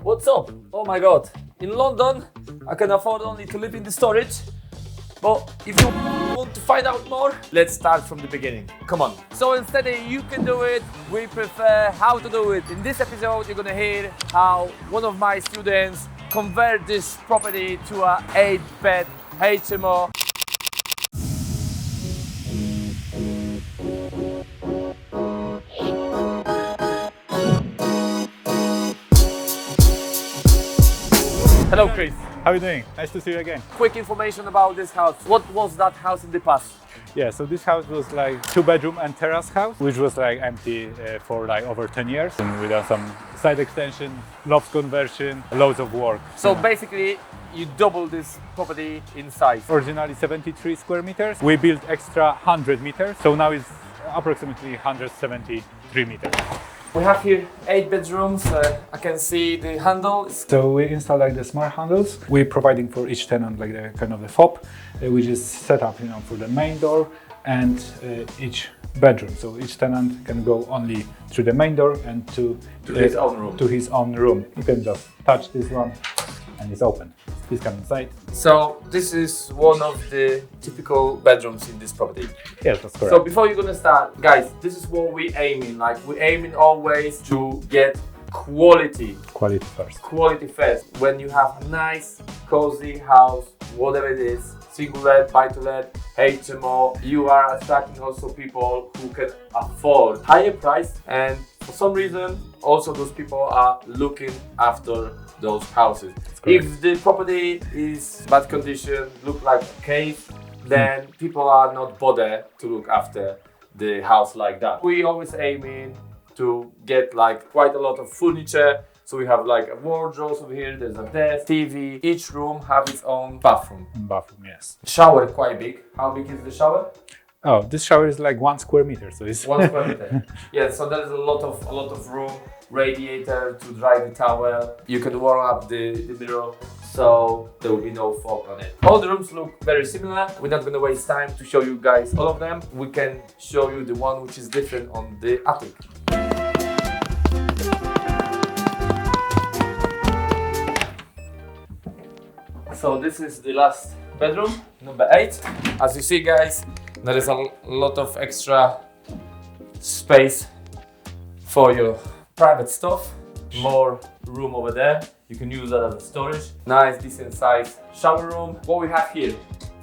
What's up? Oh my god. In London, I can afford only to live in the storage. But if you want to find out more, let's start from the beginning. Come on. So instead of you can do it, we prefer how to do it. In this episode, you're gonna hear how one of my students convert this property to a 8-bed HMO. Hello, Chris. How are you doing? Nice to see you again. Quick information about this house. What was that house in the past? Yeah, so this house was like 2-bedroom and terrace house, which was like empty for like over 10 years. And we done some side extension, loft conversion, loads of work. So basically, you double this property in size. Originally 73 square meters. We built extra 100 meters. So now it's approximately 173 meters. We have here 8 bedrooms. I can see the handle. So we install like the smart handles. We're providing for each tenant like the kind of the fob, which is set up, for the main door and each bedroom. So each tenant can go only through the main door and to his own room. To his own room. You can just touch this one and it's open. Please come inside. So this is one of the typical bedrooms in this property. Yes, that's correct. So before you're gonna start, guys, this is what we aiming. Like we aiming always to get quality. Quality first. Quality first. When you have a nice, cozy house, whatever it is, single let, buy to let, HMO, you are attracting also people who can afford higher price, and for some reason, also those people are looking after those houses. If the property is bad condition, look like a cave, then people are not bothered to look after the house like that. We always aiming to get like quite a lot of furniture. So we have like a wardrobe over here, there's a desk, TV. Each room have its own bathroom. Bathroom, yes. Shower quite big. How big is the shower? Oh, this shower is like 1 square meter, so it's 1 square meter. Yeah, so there's a lot of room. Radiator to dry the towel. You can warm up the mirror, so there will be no fog on it. All the rooms look very similar. We're not gonna waste time to show you guys all of them. We can show you the one which is different on the attic. So this is the last bedroom, number 8. As you see, guys, there is a lot of extra space for your private stuff. More room over there. You can use that as a storage. Nice, decent size shower room. What we have here,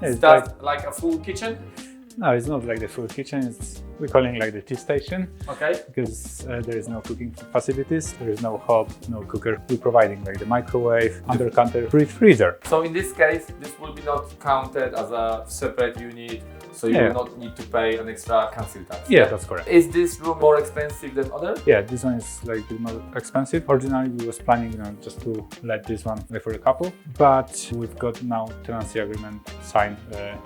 is that like a full kitchen? No, it's not like the full kitchen. We're calling like the tea station. Okay. Because there is no cooking facilities. There is no hob, no cooker. We're providing like the microwave, under-counter freezer. So in this case, this will be not counted as a separate unit. So you will not need to pay an extra council tax. Yeah, that's correct. Is this room more expensive than other? Yeah, this one is like the more expensive. Originally, we was planning, just to let this one for a couple, but we've got now tenancy agreement signed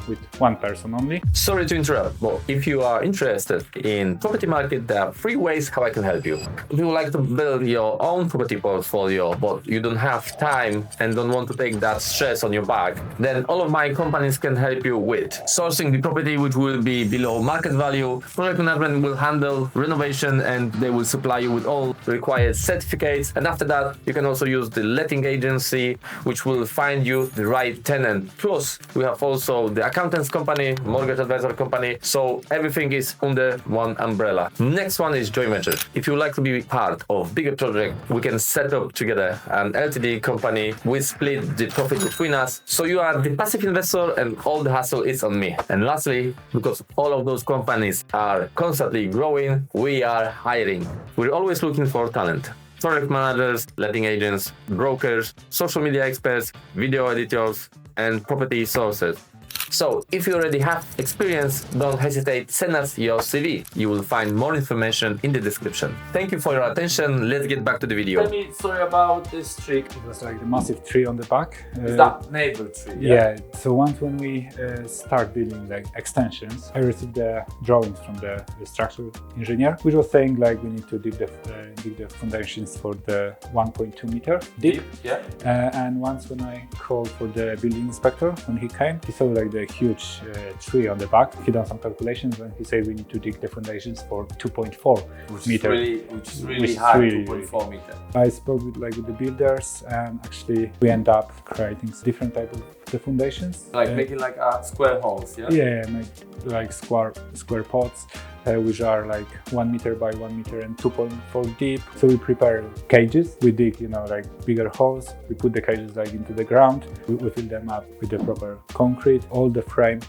with one person only. Sorry to interrupt, but if you are interested in property market, there are 3 ways how I can help you. If you would like to build your own property portfolio, but you don't have time and don't want to take that stress on your back, then all of my companies can help you with sourcing the property which will be below market value. Project management will handle renovation and they will supply you with all required certificates. And after that, you can also use the letting agency, which will find you the right tenant. Plus, we have also the accountants company, mortgage advisor company. So everything is under one umbrella. Next one is joint venture. If you would like to be part of bigger project, we can set up together an LTD company. We split the profit between us. So you are the passive investor and all the hassle is on me. And lastly, because all of those companies are constantly growing, we are hiring. We're always looking for talent. Project managers, letting agents, brokers, social media experts, video editors, and property sources. So, if you already have experience, don't hesitate, send us your CV. You will find more information in the description. Thank you for your attention. Let's get back to the video. Tell me, sorry about this tree. It was like the massive tree on the back. Is that neighbor tree? Yeah. So once when we start building like extensions, I received the drawings from the structural engineer, which was saying like we need to dig the foundations for the 1.2 meter deep. Yeah. And once when I called for the building inspector, when he came, he saw like a huge tree on the back. He done some calculations and he said we need to dig the foundations for 2.4 meters. Which is really high, 2.4 meters. I spoke with the builders, and actually we end up creating different type of the foundations. Making a square holes, yeah? Yeah, like square pots, which are 1 meter by 1 meter and 2.4 deep. So we prepare cages. We dig, bigger holes. We put the cages into the ground. We fill them up with the proper concrete. All the frame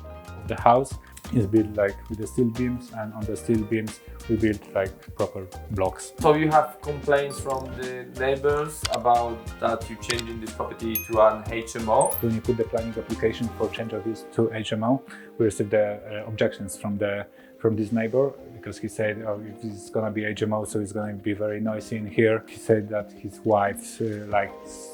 of the house is built with the steel beams, and on the steel beams we built proper blocks. So you have complaints from the neighbors about that you're changing this property to an HMO? When you put the planning application for change of use to HMO, we received the objections from this neighbor, because he said, oh, if this is gonna be HMO, so it's gonna be very noisy in here. He said that his wife's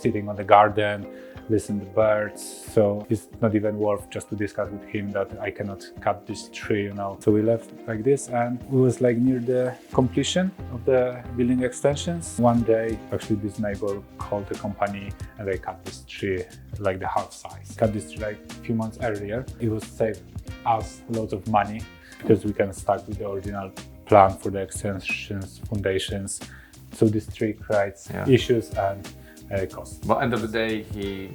sitting on the garden, listen to birds, so it's not even worth just to discuss with him that I cannot cut this tree, So we left like this, and we was near the completion of the building extensions. One day, actually, this neighbor called the company and they cut this tree the half size. Cut this tree a few months earlier. It will save us loads of money because we can start with the original plan for the extensions, foundations. So this tree creates issues and cost. But end of the day, he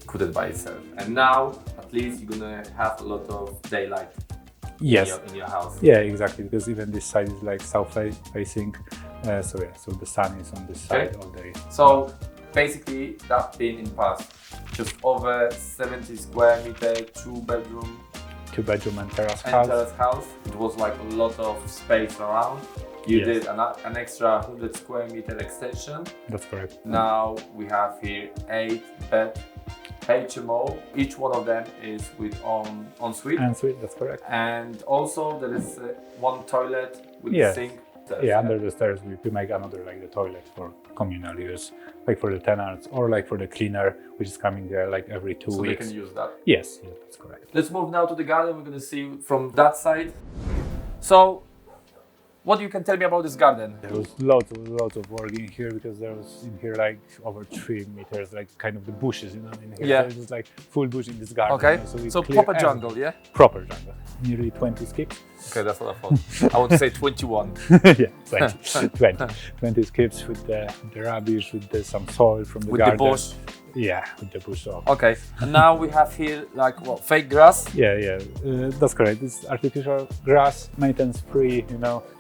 couldn't by itself. And now, at least you're gonna have a lot of daylight in your house. Yeah, exactly. Because even this side is south facing. So the sun is on this side all day. So basically, that being in past, just over 70 square meter, two bedroom and terrace house. It was a lot of space around. You did an extra 100 square meter extension. That's correct. Now we have here 8-bed HMO. Each one of them is with ensuite. Ensuite, that's correct. And also there is one toilet with sink. Under the stairs we make another the toilet for communal use, for the tenants or for the cleaner, which is coming there every 2 weeks. So they can use that? Yes, that's correct. Let's move now to the garden. We're going to see from that side. So, what you can tell me about this garden? There was lots of work in here, because there was in here over 3 meters, kind of the bushes, in here. Yeah. So it was full bush in this garden. Okay. So proper jungle, yeah? Proper jungle. Nearly 20 skips. Okay, that's what I thought. I would say 21. Yeah, 20 skips with the rubbish, with some soil from the garden. With the bush. Yeah, with the bush. Okay, and now we have here fake grass? Yeah, that's correct. It's artificial grass, maintenance free,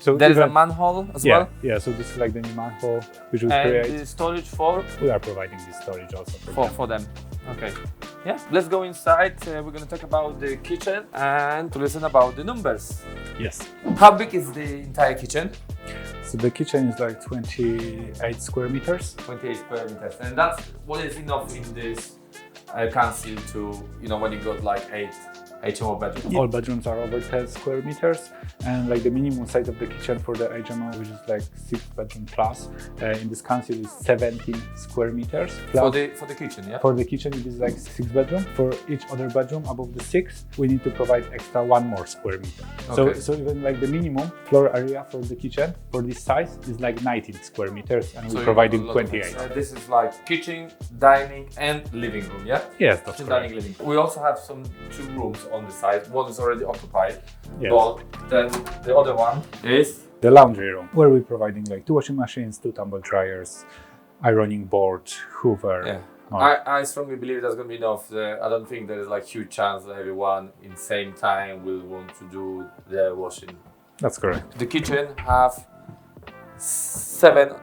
So there is a manhole as well? Yeah, so this is the new manhole which we create. And the storage for? We are providing this storage also for them. Okay. Yeah, let's go inside. We're going to talk about the kitchen and to listen about the numbers. Yes. How big is the entire kitchen? So the kitchen is 28 square meters. 28 square meters. And that's what is enough in this council to, when you got 8 HMO bedrooms. All bedrooms are over 10 square meters, and the minimum size of the kitchen for the HMO, which is 6 bedroom plus, in this council is 17 square meters. For the kitchen, yeah? For the kitchen it is 6 bedroom. For each other bedroom above the 6, we need to provide extra 1 more square meter. Okay. So even the minimum floor area for the kitchen for this size is 19 square meters, and we're providing 28. This is kitchen, dining and living room, yeah? Yes, that's kitchen, correct. dining, living. We also have 2 rooms on the side. One is already occupied, yes. But then the other one is the laundry room, where we're providing 2 washing machines, 2 tumble dryers, ironing board, hoover. Yeah. I strongly believe that's going to be enough. I don't think there is huge chance that everyone in the same time will want to do the washing. That's correct. The kitchen have 7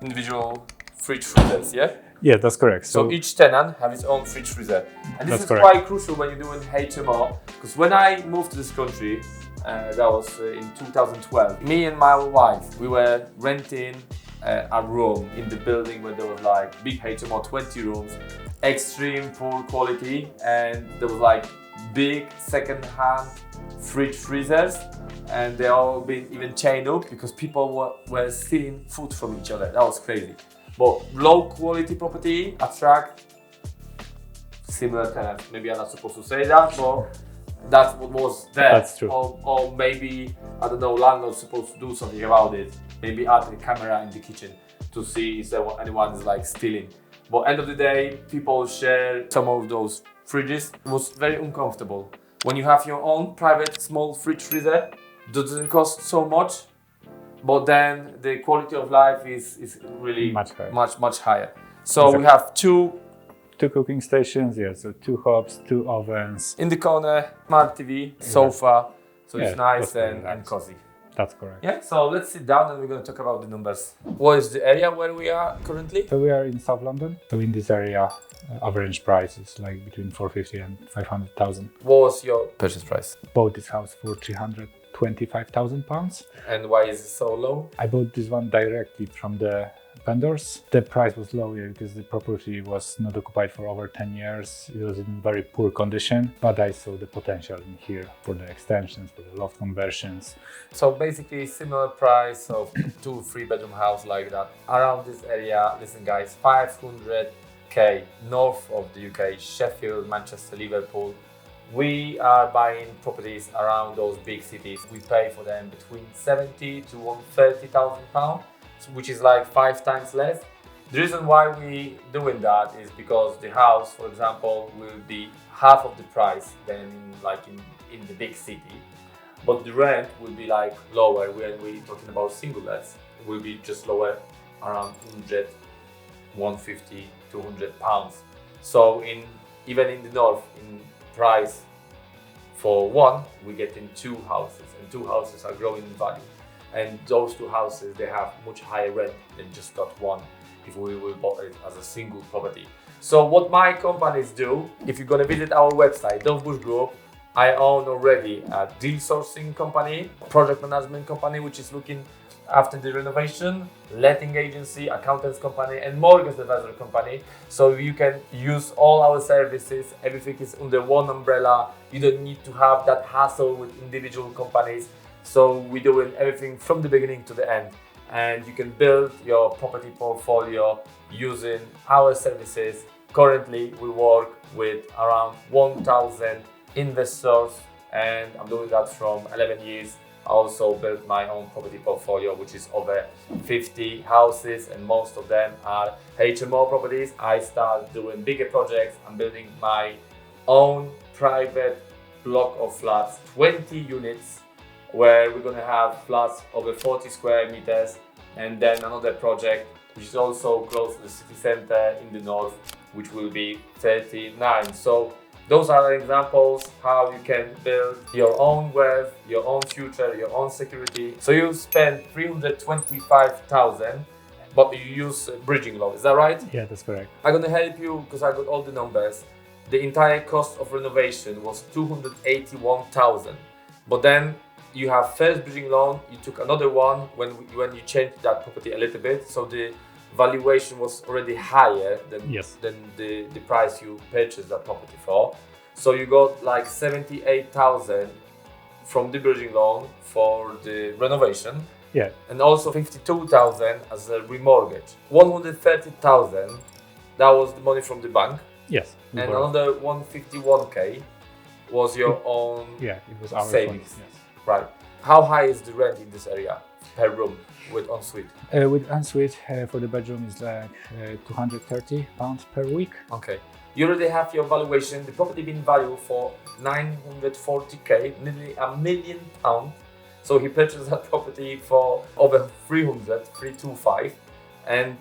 individual fridge freezers, yeah? Yeah, that's correct. So each tenant have its own fridge freezer. And this is correct. Quite crucial when you're doing HMO, because when I moved to this country, that was in 2012, me and my wife, we were renting a room in the building where there was big HMO, 20 rooms, extreme poor quality, and there was big second-hand fridge freezers, and they all been even chained up because people were stealing food from each other. That was crazy. But low quality property attract similar tenants. Maybe I'm not supposed to say that, but that's what was there. That's true. Or maybe, I don't know, landlord's supposed to do something about it. Maybe add a camera in the kitchen to see if anyone is stealing. But end of the day, people share some of those fridges. It was very uncomfortable. When you have your own private small fridge freezer, doesn't cost so much, but then the quality of life is really Much higher. much higher. So we have two cooking stations, yeah, so 2 hobs, 2 ovens. in the corner, smart TV, sofa, so it's Yeah, nice that's and very nice. cozy. That's correct. Yeah, so let's sit down and we're going to talk about the numbers. What is the area where we are currently? So we are in South London. So in this area, average price is like between 450 and 500,000. What was your purchase price? Bought this house for 325,000 pounds. And why is it so low? I bought this one directly from the vendors. The price was low here because the property was not occupied for over 10 years. It was in very poor condition, but I saw the potential in here for the extensions, for the loft conversions. So basically similar price of 2 3-bedroom house like that around this area. Listen guys, 500k north of the UK, Sheffield, Manchester, Liverpool. We are buying properties around those big cities. We pay for them between 70 to 130,000 pounds, which is like 5 times less. The reason why we doing that is because the house, for example, will be half of the price than in the big city, but the rent will be like lower. When we're talking about single lets, it will be just lower, around 100, 150, 200 pounds. So even in the north, in price for one, we get in 2 houses, and 2 houses are growing in value. And those 2 houses, they have much higher rent than just that one if we will buy it as a single property. So what my companies do, if you're gonna visit our website, Dove Bush Group, I own already a deal sourcing company, project management company, which is looking after the renovation, letting agency, accountants company, and mortgage advisor company. So you can use all our services. Everything is under one umbrella. You don't need to have that hassle with individual companies. So we're doing everything from the beginning to the end, and you can build your property portfolio using our services. Currently, we work with around 1,000 investors, and I'm doing that from 11 years. I also built my own property portfolio, which is over 50 houses, and most of them are HMO properties. I start doing bigger projects. I'm building my own private block of flats, 20 units, where we're gonna have flats over 40 square meters, and then another project which is also close to the city center in the north, which will be 39. So those are examples how you can build your own wealth, your own future, your own security. So you spend 325,000, but you use bridging loan, is that right? Yeah, that's correct. I'm gonna help you because I got all the numbers. The entire cost of renovation was 281,000, but then you have first bridging loan, you took another one when you changed that property a little bit, so the valuation was already higher than the price you purchased that property for. So you got like 78,000 from the bridging loan for the renovation. Yeah. And also 52,000 as a remortgage. 130,000, that was the money from the bank. Yes. And another 151k was your own it was our savings. funds, yes. Right. How high is the rent in this area per room with ensuite? With ensuite for the bedroom is like £230 per week. Okay. You already have your valuation. The property being valued for 940k, nearly £1 million. So he purchased that property for over 325, and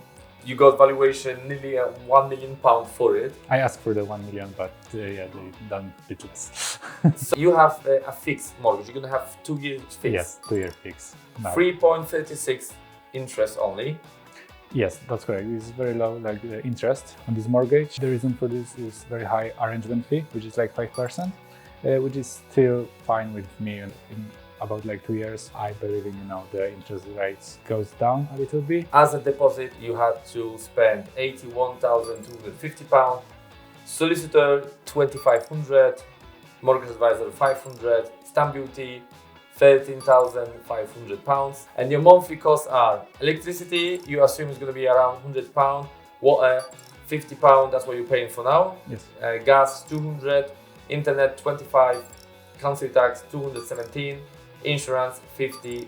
you got valuation nearly £1 million for it. I asked for the 1 million, but they done a bit less. So you have a fixed mortgage. You're gonna have 2 years fixed. Yes, 2-year fix. 3.36 interest only. Yes, that's correct. It's very low, like the interest on this mortgage. The reason for this is very high arrangement fee, which is like 5%, which is still fine with me. In about like 2 years, I believe the interest rates goes down a little bit. As a deposit, you had to spend £81,250, solicitor 2,500, mortgage advisor 500, stamp duty 13,500 pounds, and your monthly costs are electricity. You assume it's going to be around £100, water £50. That's what you're paying for now. Yes. Gas 200, internet 25, council tax 217, insurance £50.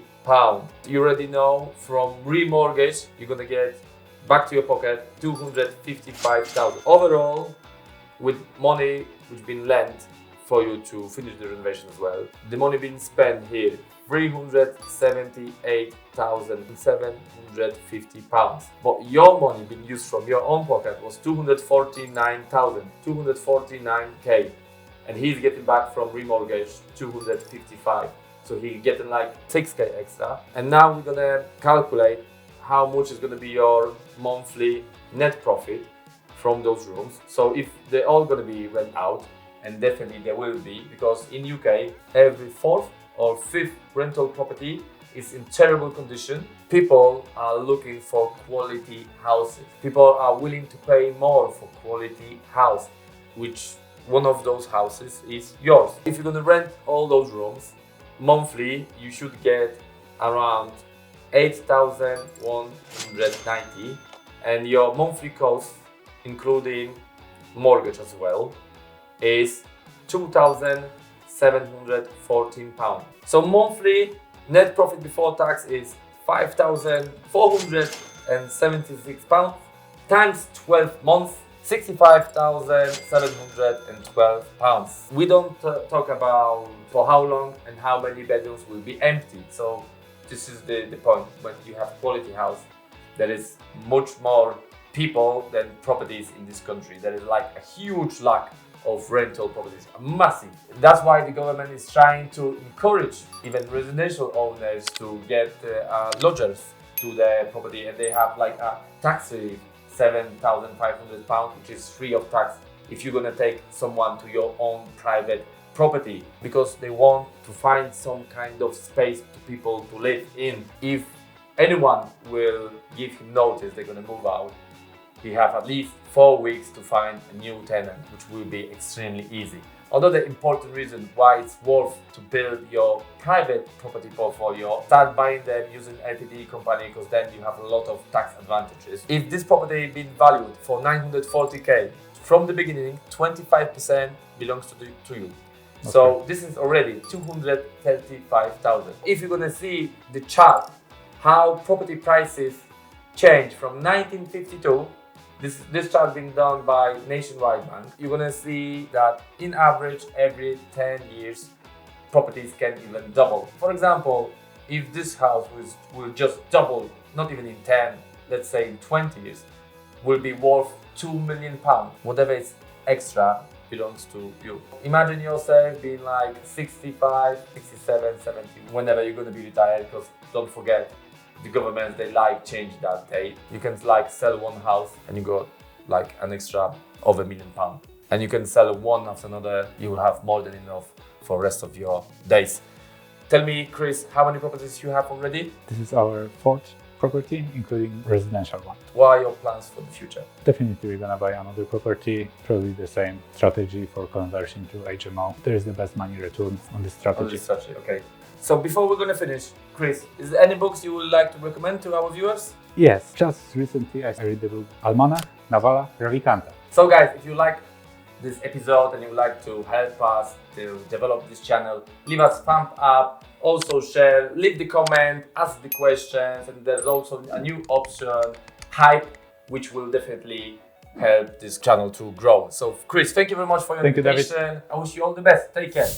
You already know from remortgage you're gonna get back to your pocket 255,000 overall, with money which been lent for you to finish the renovation as well. The money being spent here, £378,750. But your money being used from your own pocket was 249K, and he's getting back from remortgage 255. So he's getting like 6K extra. And now we're gonna calculate how much is gonna be your monthly net profit from those rooms. So if they're all gonna be rent out, and definitely there will be, because in UK every fourth or fifth rental property is in terrible condition. People are looking for quality houses. People are willing to pay more for quality house, which one of those houses is yours. If you're gonna rent all those rooms, monthly you should get around 8,190, and your monthly cost, including mortgage as well, is £2,714. So monthly net profit before tax is £5,476 times 12 months, £65,712. We don't talk about for how long and how many bedrooms will be empty. So this is the point. When you have quality house, there is much more people than properties in this country. There is like a huge lack of rental properties, massive. That's why the government is trying to encourage even residential owners to get lodgers to their property, and they have like a tax relief, £7,500, which is free of tax if you're gonna take someone to your own private property, because they want to find some kind of space to people to live in. If anyone will give him notice they're gonna move out, he have at least 4 weeks to find a new tenant, which will be extremely easy. Another important reason why it's worth to build your private property portfolio, start buying them using LTD company, because then you have a lot of tax advantages. If this property been valued for 940K, from the beginning, 25% belongs to you. Okay. So this is already 235,000. If you're gonna see the chart, how property prices change from 1952, this chart being done by Nationwide Bank, you're gonna see that in average every 10 years properties can even double. For example, if this house will just double, not even in 10, let's say in 20 years, will be worth £2 million. Whatever is extra belongs to you. Imagine yourself being like 65, 67, 70, whenever you're gonna be retired, because don't forget, the government, they like change that date. You can like sell one house and you got like an extra of £1 million. And you can sell one after another, you will have more than enough for the rest of your days. Tell me, Chris, how many properties you have already? This is our fourth property, including residential one. What are your plans for the future? Definitely we're gonna buy another property, probably the same strategy for conversion to HMO. There is the best money return on this strategy. Okay. So before we're gonna finish, Chris, is there any books you would like to recommend to our viewers? Yes, just recently I read the book Almana Navala Ravikanta. So guys, if you like this episode and you would like to help us to develop this channel, leave us thumb up, also share, leave the comment, ask the questions, and there's also a new option, hype, which will definitely help this channel to grow. So Chris, thank you very much for your invitation. I wish you all the best. Take care.